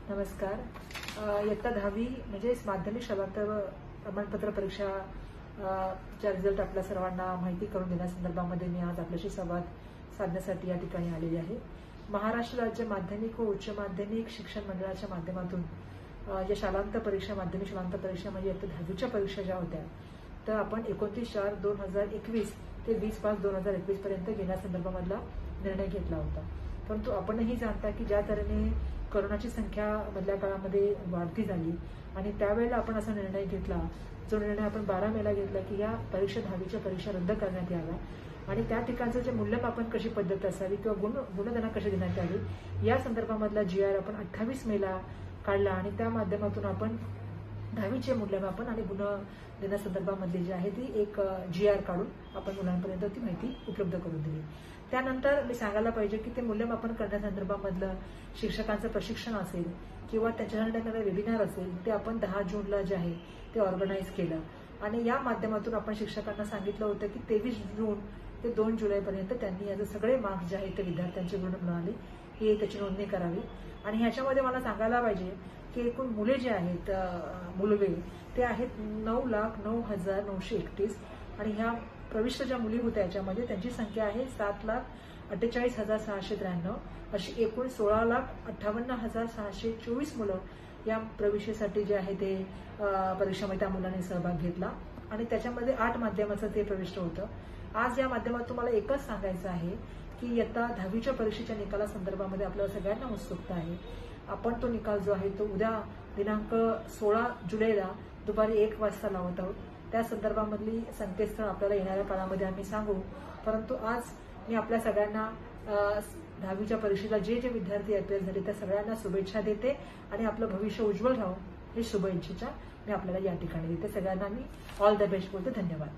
नमस्कार. इयत्ता 10वी म्हणजे माध्यमिक शालांत प्रमाणपत्र परीक्षा चा रिझल्ट आपल्या सर्वांना माहिती करून देण्यासंदर्भामध्ये मी आज आपल्याशी संवाद साधण्यासाठी या ठिकाणी आलेली आहे. महाराष्ट्र राज्य माध्यमिक व उच्च माध्यमिक शिक्षण मंडळाच्या माध्यमातून या शालांत परीक्षा माध्यमिक शालांत परीक्षा म्हणजे इयत्ता 10वीच्या परीक्षा ज्या होत्या तर आपण 29/4/2021 ते 20/5/2021 पर्यंत घेण्यासंदर्भामधला निर्णय घेतला होता. परंतु आपणही जाणता की ज्या तऱ्हेने कोरोनाची संख्या मधल्या काळामध्ये वाढती झाली आणि त्यावेळेला आपण असा निर्णय घेतला, जो निर्णय आपण 12 मेला घेतला की या परीक्षा 10वीच्या परीक्षा रद्द करण्यात याव्या आणि त्या ठिकाणचं जे मूल्यमापन कशी पद्धत असावी किंवा गुणगणना कशी देण्यात यावी या संदर्भामधला GR आपण 28 मेला काढला आणि त्या माध्यमातून आपण 10वीचे मूल्यमापन आणि गुण देण्यासंदर्भामधली जी आहे ती एक GR काढून आपण मुलांपर्यंत ती माहिती उपलब्ध करून दिली. त्यानंतर मी सांगायला पाहिजे की ते मूल्यमापन करण्यासंदर्भामधलं शिक्षकांचं प्रशिक्षण असेल किंवा त्याच्यानंतर वेबिनार असेल ते आपण 10 जूनला जे आहे ते ऑर्गनाईज केलं आणि या माध्यमातून आपण शिक्षकांना सांगितलं होतं की 23 जून ते 2 जुलैपर्यंत त्यांनी याचे सगळे मार्क्स जे आहेत ते विद्यार्थ्यांचे गुण मिळाले ही त्याची नोंदणी करावी. आणि ह्याच्यामध्ये मला सांगायला पाहिजे की एकूण मुले जे आहेत मुलगे ते आहेत 9,09,931 आणि ह्या प्रविष्ट ज्या मुली होत्या याच्यामध्ये त्यांची संख्या आहे 7,48,693 अशी एकूण 16,58,624 मुलं या प्रवेशासाठी जे आहे ते परीक्षेमध्ये त्या मुलांनी सहभाग घेतला आणि त्याच्यामध्ये 8 माध्यमाचं ते प्रविष्ट होतं. आज या माध्यमातून मला एकच सांगायचं आहे की इयत्ता 10वीच्या परीक्षेच्या निकालासंदर्भामध्ये आपल्याला सगळ्यांना उत्सुकता आहे. आपण तो निकाल जो आहे तो उद्या दिनांक 16 जुलैला दुपारी 1 वाजता लावत आहोत. त्या संदर्भामधली संकेतस्थळ आपल्याला येणाऱ्या काळामध्ये आम्ही सांगू. परंतु आज मी आपल्या सगळ्यांना 10वीच्या परीक्षेला जे जे विद्यार्थी अपेअर झाले त्या सगळ्यांना शुभेच्छा देते आणि आपलं भविष्य उज्ज्वल राहो हे शुभेच्छा मी आपल्याला या ठिकाणी देते. सगळ्यांना मी ऑल द बेस्ट बोलते. धन्यवाद.